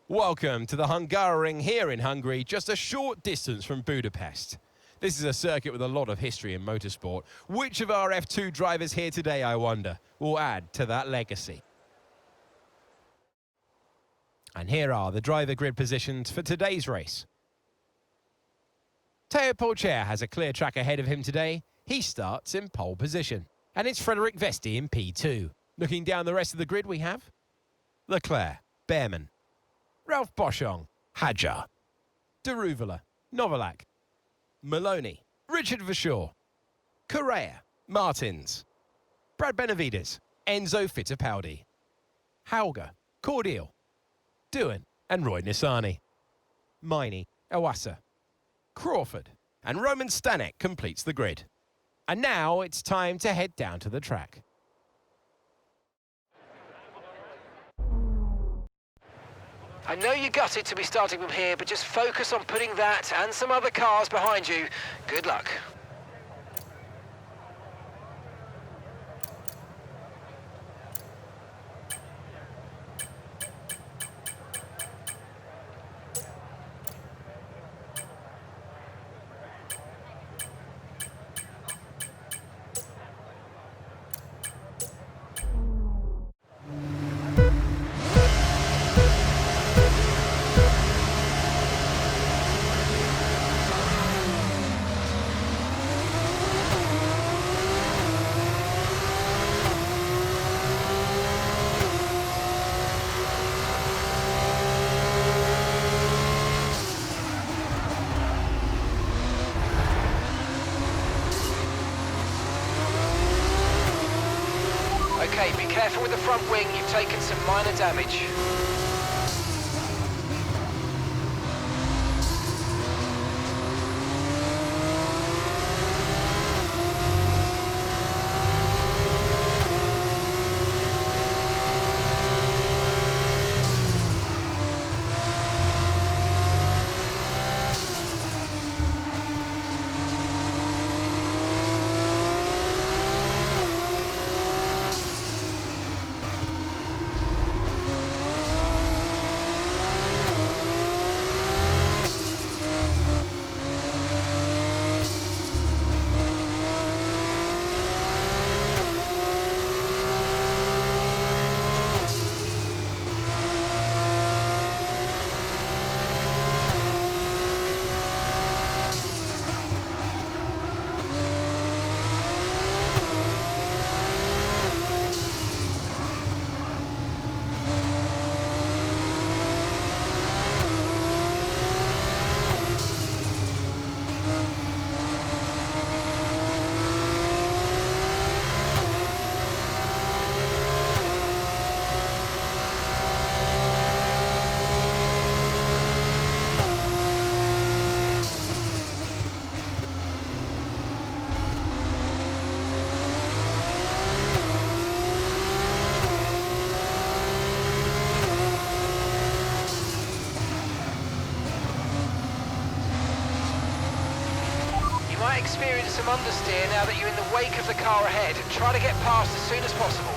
Welcome to the Hungaroring here in Hungary, just a short distance from Budapest. This is a circuit with a lot of history in motorsport. Which of our F2 drivers here today, I wonder, will add to that legacy? And here are the driver grid positions for today's race. Teo Polcher has a clear track ahead of him today. He starts in pole position. And it's Frederick Vesti in P2. Looking down the rest of the grid, we have Leclerc, Behrman, Ralph Boschung, Hadjar, Daruvala, Novalak, Maloney, Richard Verschoor, Correa, Martins, Brad Benavides, Enzo Fittipaldi, Hauger, Cordial, Doohan and Roy Nissany. Miney, Iwasa, Crawford and Roman Stanek completes the grid. And now it's time to head down to the track. I know you're gutted to be starting from here, but just focus on putting that and some other cars behind you. Good luck. Okay, be careful with the front wing, you've taken some minor damage. Experience some understeer now that you're in the wake of the car ahead. Try to get past as soon as possible.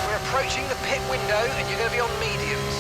We're approaching the pit window and you're going to be on mediums.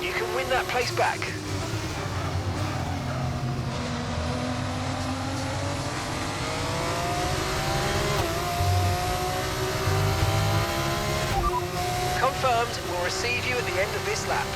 You can win that place back. Confirmed, we'll receive you at the end of this lap.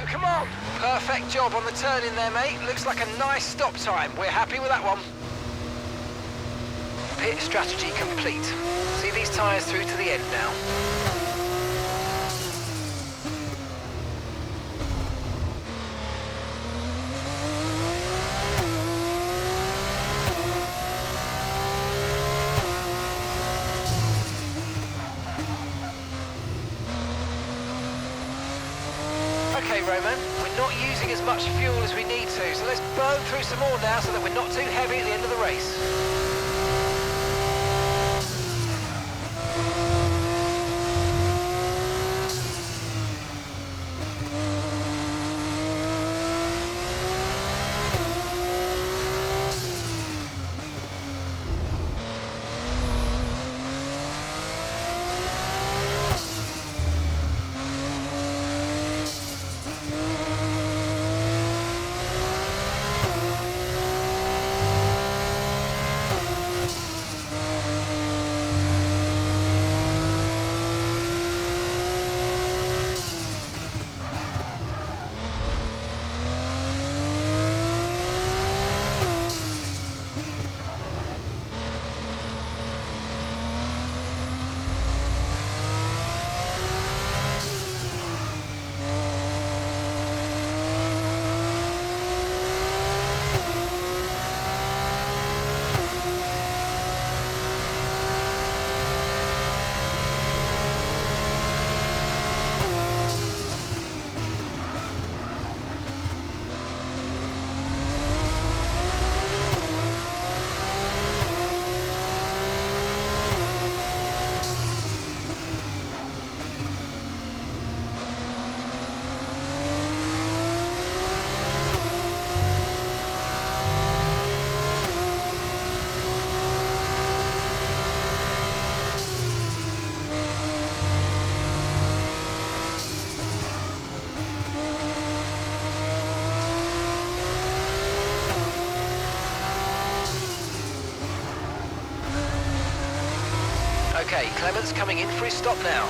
Come on! Perfect job on the turn in there, mate. Looks like a nice stop time. We're happy with that one. Pit strategy complete. See these tyres through to the end now. Okay, Roman, we're not using as much fuel as we need to, so let's burn through some more now so that we're not too heavy at the end of the race. Okay, Clement's coming in for his stop now.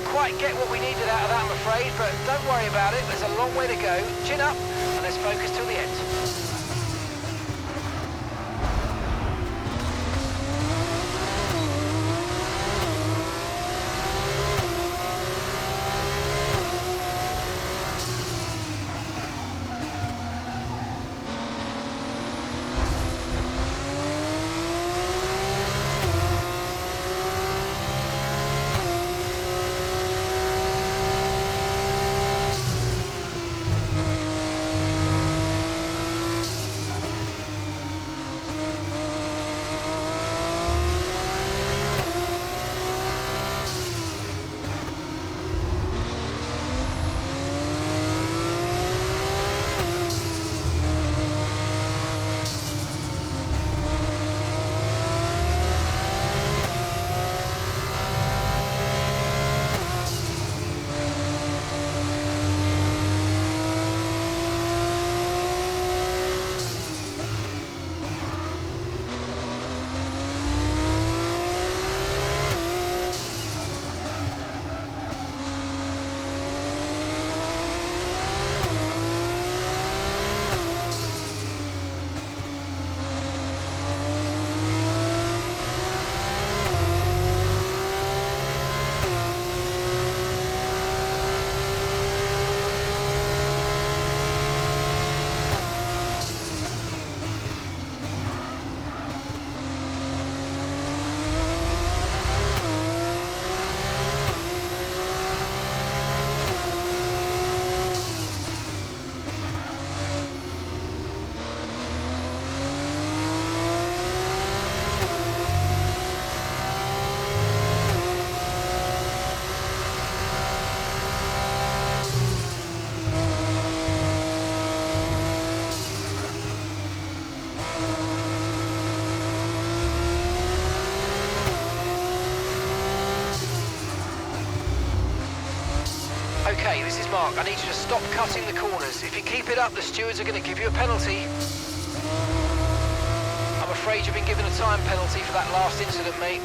Quite get what we needed out of that, I'm afraid, but don't worry about it. There's a long way to go. Chin up, and let's focus till the end. Okay, this is Mark. I need you to stop cutting the corners. If you keep it up, the stewards are going to give you a penalty. I'm afraid you've been given a time penalty for that last incident, mate.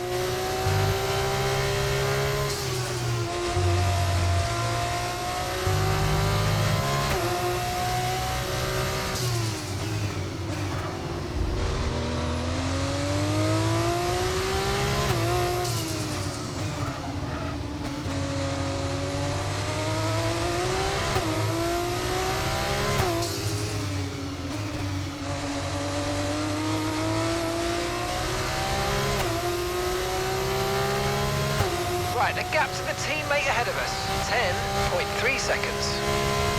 Right, the gap to the teammate ahead of us, 10.3 seconds.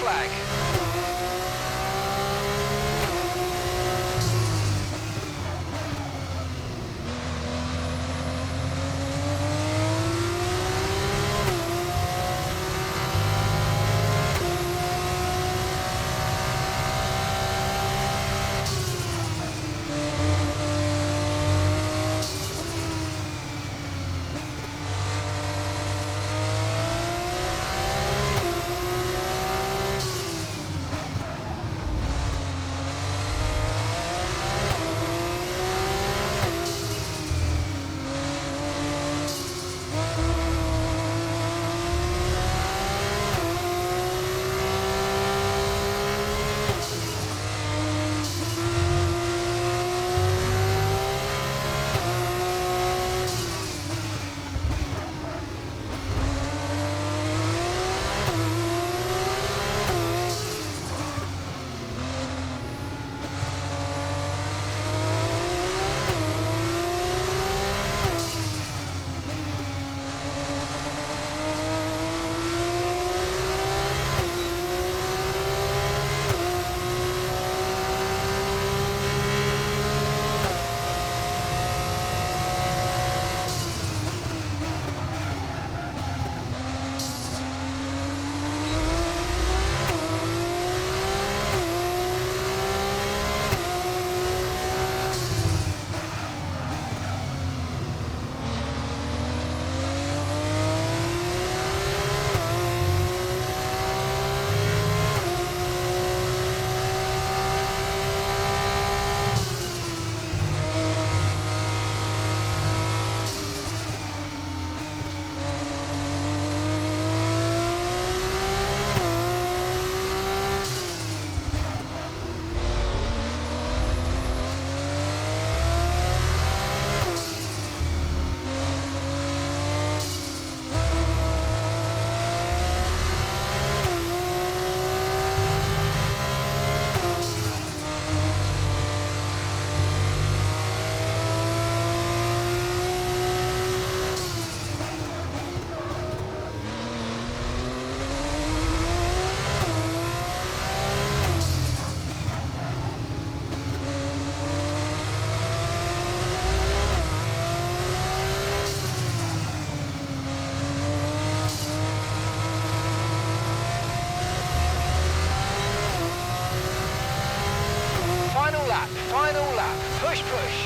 flag. Final lap, push, push.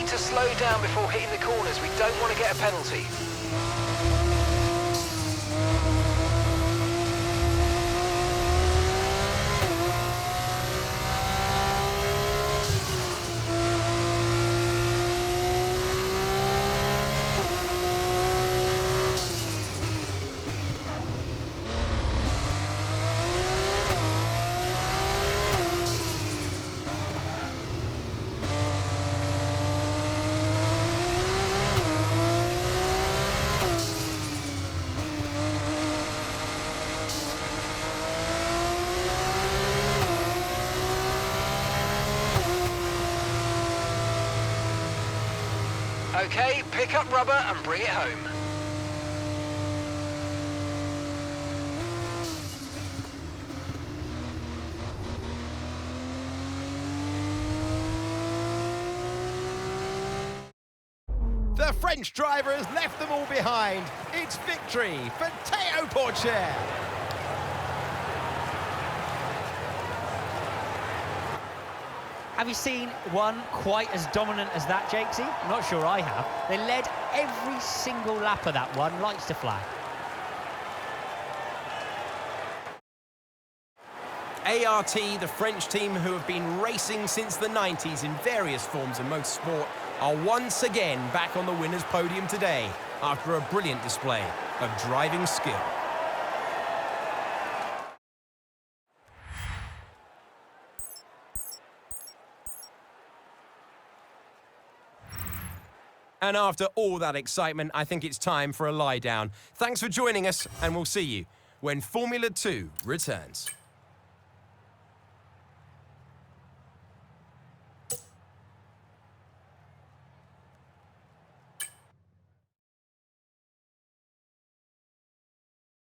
To slow down before hitting the corners. We don't want to get a penalty. Okay, pick up rubber and bring it home. The French driver has left them all behind. It's victory for Théo Pourchaire. Have you seen one quite as dominant as that, Jakesy? I'm not sure I have. They led every single lap of that one, lights to flag. ART, the French team who have been racing since the 90s in various forms of motorsport, are once again back on the winner's podium today after a brilliant display of driving skill. And after all that excitement, I think it's time for a lie down. Thanks for joining us, and we'll see you when Formula 2 returns.